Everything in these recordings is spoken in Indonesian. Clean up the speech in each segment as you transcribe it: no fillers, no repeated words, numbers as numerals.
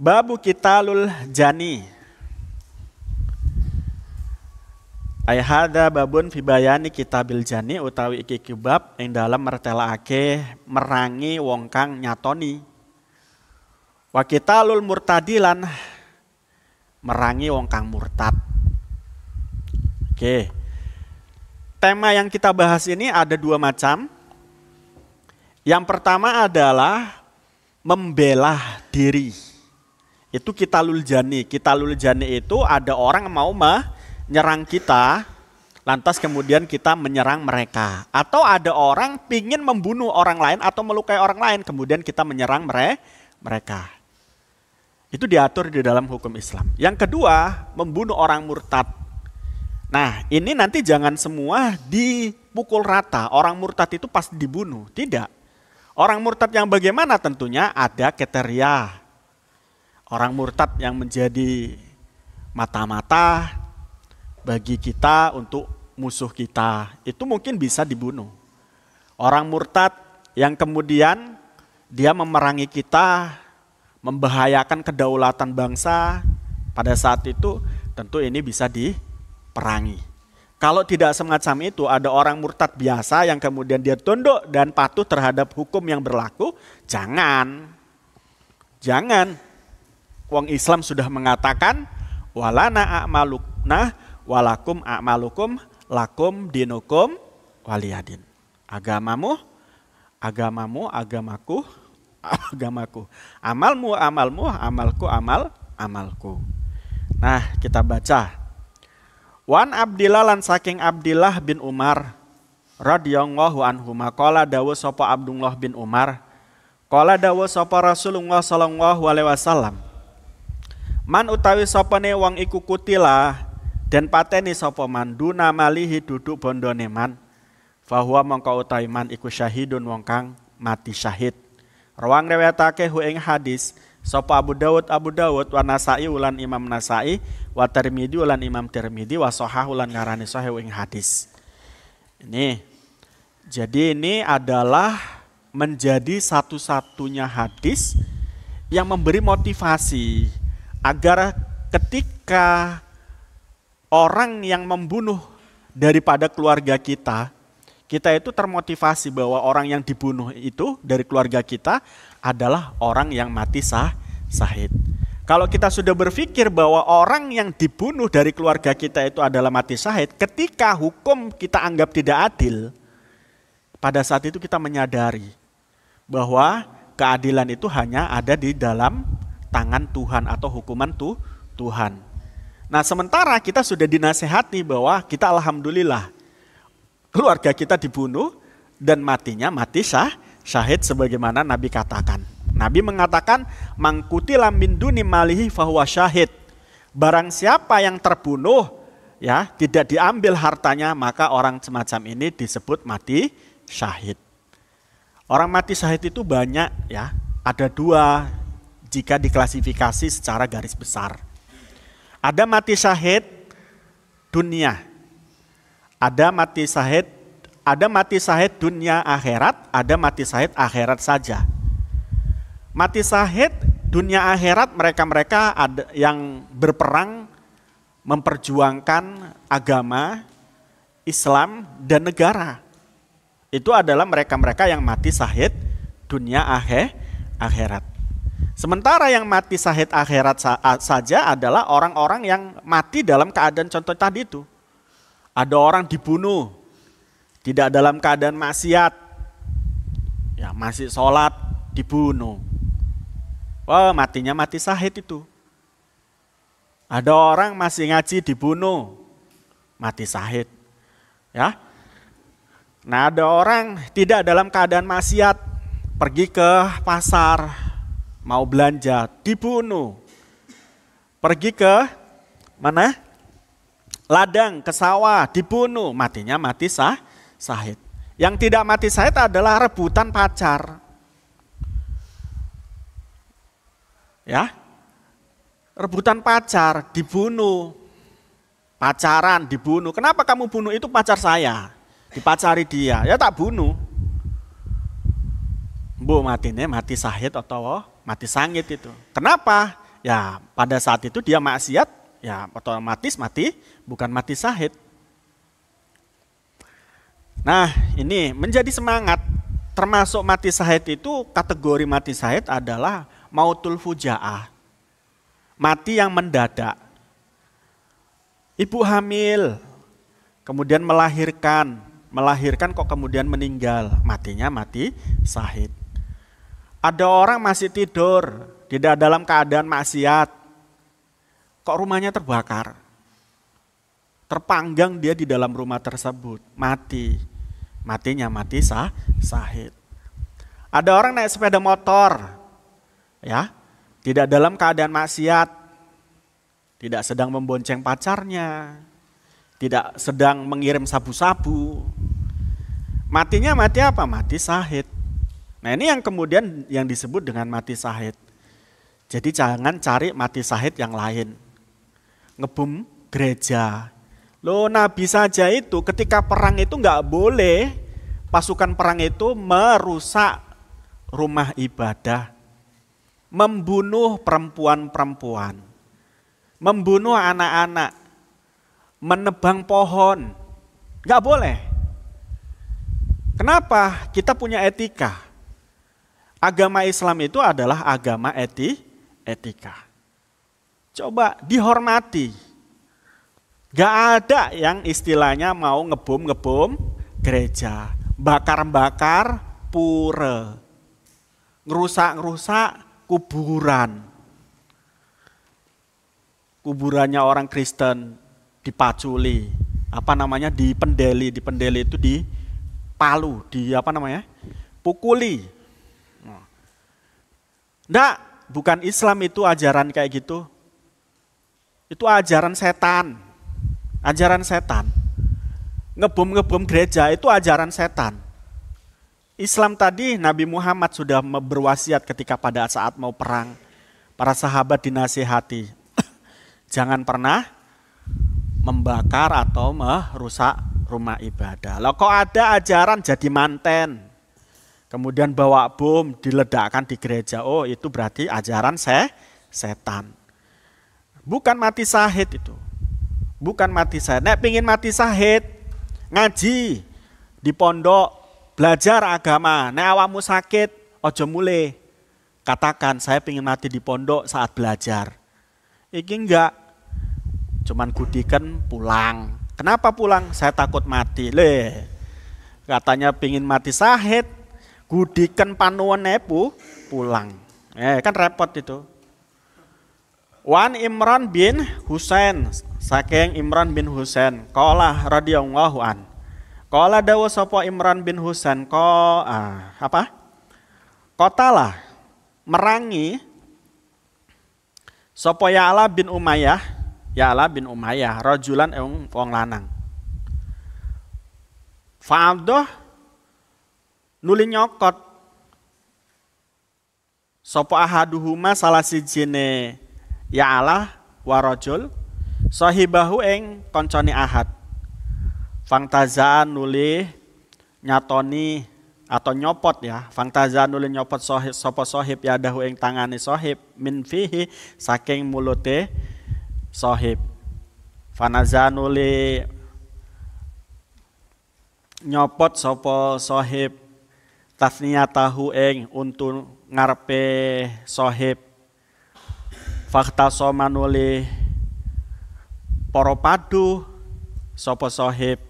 Babu Qitalul Jani. Ayhada babun fibayani kitabil jani utawi iki kibab ing dalam mertelake merangi wong kang nyatoni. Wa qitalul murtadilan merangi wong kang murtad. Oke. Tema yang kita bahas ini ada dua macam. Yang pertama adalah membela diri. Itu qitalul jani. Qitalul jani itu ada orang mau menyerang kita, lantas kemudian kita menyerang mereka. Atau ada orang pingin membunuh orang lain atau melukai orang lain, kemudian kita menyerang mereka. Itu diatur di dalam hukum Islam. Yang kedua, membunuh orang murtad. Nah, ini nanti jangan semua dipukul rata. Orang murtad itu pasti dibunuh. Tidak. Orang murtad yang bagaimana tentunya ada kriteria. Orang murtad yang menjadi mata-mata bagi kita untuk musuh kita, itu mungkin bisa dibunuh. Orang murtad yang kemudian dia memerangi kita, membahayakan kedaulatan bangsa, pada saat itu tentu ini bisa diperangi. Kalau tidak semacam itu, ada orang murtad biasa yang kemudian dia tunduk dan patuh terhadap hukum yang berlaku, jangan. Wong Islam sudah mengatakan, walana a'malukna walakum a'malukum lakum dinukum waliyadin. Agamamu, agamaku. Amalmu, amalku, amalku. Nah, kita baca. Wan Abdillah lan saking Abdillah bin Umar radhiyallahu anhu maqala dawu sapa Abdullah bin Umar qala dawu sapa Rasulullah sallallahu alaihi wasallam man utawi sapane wong iku kutila dan pateni sapa man duna malihi duduk bondone man fahuwa mongko utawi man iku syahidun wong kang mati syahid. Rawang riwayatake hu ing hadis sapa Abu Dawud wa Nasai ulan Imam Nasai wa Tirmidzi ulan Imam Tirmidzi wa Shahih ulan ngarani sahih ing hadis. Jadi ini adalah menjadi satu-satunya hadis yang memberi motivasi agar ketika orang yang membunuh daripada keluarga kita itu termotivasi bahwa orang yang dibunuh itu dari keluarga kita adalah orang yang mati syahid. Kalau kita sudah berpikir bahwa orang yang dibunuh dari keluarga kita itu adalah mati syahid, ketika hukum kita anggap tidak adil, pada saat itu kita menyadari bahwa keadilan itu hanya ada di dalam tangan Tuhan atau hukuman Tuhan. Nah, sementara kita sudah dinasehati bahwa kita alhamdulillah keluarga kita dibunuh dan matinya mati syahid sebagaimana Nabi katakan. Nabi mengatakan mangkutila min duni malihi fahuwa syahid. Barang siapa yang terbunuh ya tidak diambil hartanya maka orang semacam ini disebut mati syahid. Orang mati syahid itu banyak ya, ada dua jika diklasifikasi secara garis besar. Ada mati syahid dunia. Ada mati syahid dunia akhirat, ada mati syahid akhirat saja. Mati syahid dunia akhirat mereka-mereka ada yang berperang memperjuangkan agama Islam dan negara. Itu adalah mereka-mereka yang mati syahid dunia akhirat. Sementara yang mati syahid akhirat saja adalah orang-orang yang mati dalam keadaan contoh tadi itu. Ada orang dibunuh, tidak dalam keadaan maksiat, ya masih sholat, dibunuh. Wah, matinya mati syahid itu. Ada orang masih ngaji, dibunuh, mati syahid. Ya. Nah, ada orang tidak dalam keadaan maksiat, pergi ke pasar, mau belanja, dibunuh. Pergi ke mana? Ladang, ke sawah, dibunuh, matinya mati syahid. Yang tidak mati syahid adalah rebutan pacar. Ya, rebutan pacar, dibunuh. Pacaran, dibunuh. Kenapa kamu bunuh? Itu pacar saya. Dipacari dia, ya tak bunuh. Bu matinya mati syahid atau mati sangit itu. Kenapa? ya pada saat itu dia maksiat, ya otomatis mati, bukan mati syahid. Nah, ini menjadi semangat. Termasuk mati syahid itu, kategori mati syahid adalah mautul fujaah. Mati yang mendadak. Ibu hamil, kemudian melahirkan kok kemudian meninggal, matinya mati syahid. Ada orang masih tidur, tidak dalam keadaan maksiat, kok rumahnya terbakar. Terpanggang dia di dalam rumah tersebut, matinya mati syahid. Ada orang naik sepeda motor, ya, tidak dalam keadaan maksiat, tidak sedang membonceng pacarnya, tidak sedang mengirim sabu-sabu. Matinya mati apa? Mati syahid. Nah, ini yang kemudian yang disebut dengan mati syahid. Jadi jangan cari mati syahid yang lain. Ngebom gereja. Loh, Nabi saja itu ketika perang itu nggak boleh pasukan perang itu merusak rumah ibadah, membunuh perempuan-perempuan, membunuh anak-anak, menebang pohon. Nggak boleh. Kenapa? Kita punya etika. Agama Islam itu adalah agama etika. Coba dihormati. Gak ada yang istilahnya mau ngebom gereja, bakar-bakar pura, ngerusak kuburan. Kuburannya orang Kristen dipaculi, dipendeli itu dipalu, pukuli. Nggak, bukan Islam itu ajaran kayak gitu. Itu ajaran setan. Ajaran setan. Ngebom gereja itu ajaran setan. Islam tadi Nabi Muhammad sudah berwasiat ketika pada saat mau perang. Para sahabat dinasihati. Jangan pernah membakar atau merusak rumah ibadah. Loh, kok ada ajaran jadi manten. Kemudian bawa bom diledakkan di gereja. Oh, itu berarti ajaran setan. Bukan mati syahid itu. Bukan mati syahid. Nek pingin mati syahid, ngaji di pondok, belajar agama. Nek awakmu sakit, ojo mulai. Katakan saya pingin mati di pondok saat belajar. Iki enggak. Cuman gudikan pulang. Kenapa pulang? Saya takut mati. Katanya pingin mati syahid, gudikan panuan pulang. Kan repot itu. Wan Imran bin Husain, saking Imran bin Husain, qala radhiyallahu an. Qala dawu sapa Imran bin Husain Qatalah merangi sapa Ya'la bin Umayyah, rajulan wong lanang. Fa'abdoh nuli nyokot sapa ahaduhuma salah sijine Ya'la wa rajul sahibahu ing koncone Ahad. Fangtazaan nuli nyatoni atau nyopot ya. Fangtazaan nuli nyopot sapa sahib yadahu ing tangane sahib min fihi saking mulute sahib. Fanazaan nuli nyopot sapa sahib tasniyatahu ing untu ngarepe sahib. Fakta somanuli para padu sapa sahib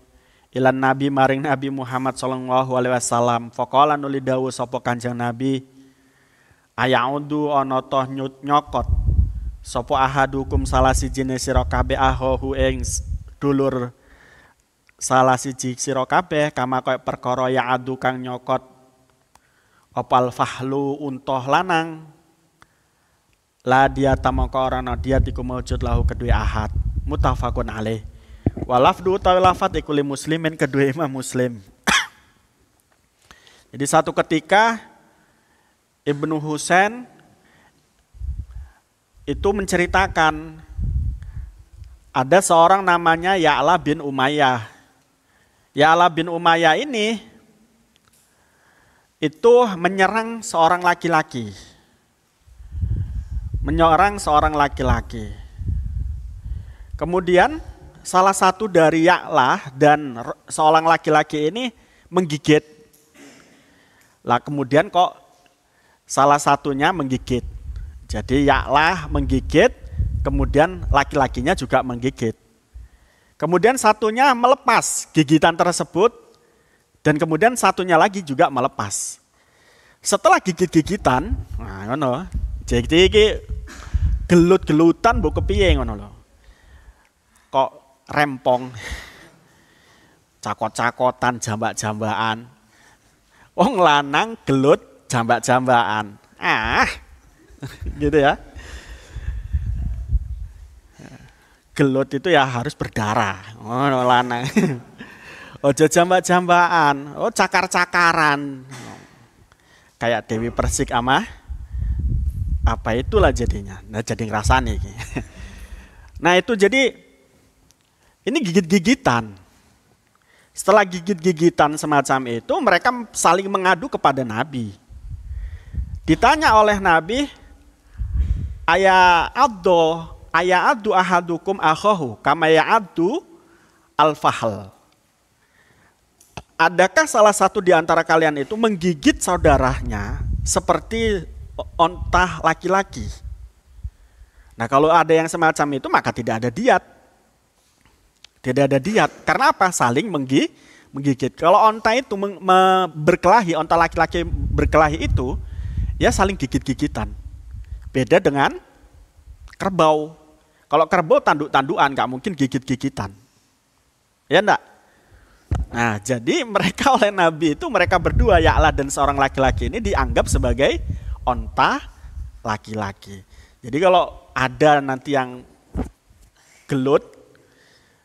ilan nabi maring Nabi Muhammad sallallahu alaihi wasallam. Faqala nuli dawuh sapa Kanjeng Nabi, ayaudu ana toh nyokot sapa ahadukum salah sijine sira kabeh ahohu ing dulur salah siji sira kabeh kama kaya perkara ya adu kang nyokot opal fahlu untoh lanang. La dia tamaka orana dia tiku maujud lahu kedua Ahad muttafaqun alaih. Walafdu utawi lafat iku li muslimin kedua Imam Muslim. Jadi satu ketika Ibnu Husain itu menceritakan ada seorang namanya Ya'la bin Umayyah. Ya'la bin Umayyah ini itu menyerang seorang laki-laki. menyorang seorang laki-laki. Kemudian salah satu dari Ya'lah dan seorang laki-laki ini menggigit. Lah kemudian kok salah satunya menggigit. Jadi Ya'lah menggigit, kemudian laki-lakinya juga menggigit. Kemudian satunya melepas gigitan tersebut, dan kemudian satunya lagi juga melepas. Setelah gigit-gigitan, nah ngono. Jadi iki gelut-gelutan mbok kepiye ngono lho. Kok rempong. Cakot-cakotan, jambak-jambakan. Wong lanang gelut jambak-jambakan. Gitu ya. Gelut itu ya harus berdarah. Oh, lanang. Ojo jambak-jambakan, oh cakar-cakaran. Kayak Dewi Persik ama apa itulah jadinya. Nah, jadi ngerasani. Nah, itu jadi ini gigit-gigitan. Setelah gigit-gigitan semacam itu, mereka saling mengadu kepada Nabi. Ditanya oleh Nabi, Aya'addu ahadukum akhahu kama ya'addu al-fahl. Adakah salah satu di antara kalian itu menggigit saudaranya seperti onta laki-laki? Nah, kalau ada yang semacam itu maka tidak ada diat. Tidak ada diat. Karena apa? Saling menggigit. Kalau onta itu berkelahi, onta laki-laki berkelahi itu ya saling gigit-gigitan. Beda dengan kerbau. Kalau kerbau tanduk-tandukan, nggak mungkin gigit-gigitan. Ya enggak? Nah, jadi mereka oleh Nabi itu, mereka berdua, Ya'lah dan seorang laki-laki ini dianggap sebagai onta laki-laki. Jadi kalau ada nanti yang gelut,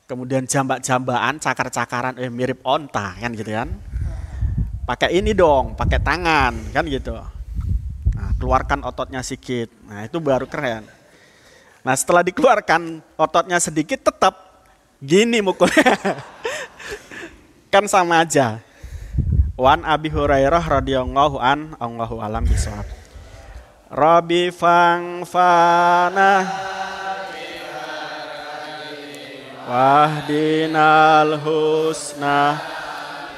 kemudian jambak-jambakan, cakar-cakaran, mirip onta kan gitu kan. Pakai ini dong, pakai tangan kan gitu. Nah, keluarkan ototnya sedikit. Nah, itu baru keren. Nah, setelah dikeluarkan ototnya sedikit tetap gini mukulnya. Kan sama aja. Wan Abi Hurairah radhiyallahu an, Allahu alam bisawab. Rabbi fangfana wahdinal husna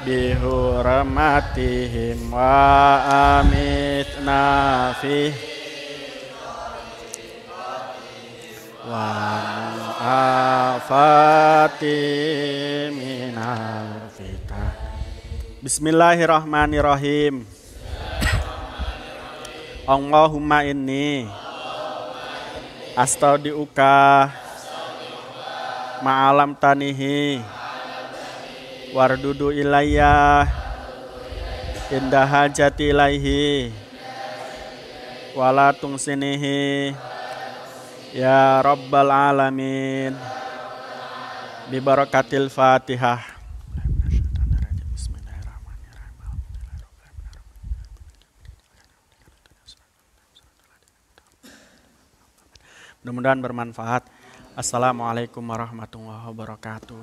bihurmatihim wa amitna fih wa afati minal fitah. Bismillahirrahmanirrahim. Allahumma inni astaudiuka ma'alam tanihi wardudu ilayya indah hajati ilaihi wala tungsinihi ya rabbal alamin bi barakatil Fatihah. Mudah-mudahan bermanfaat. Assalamualaikum warahmatullahi wabarakatuh.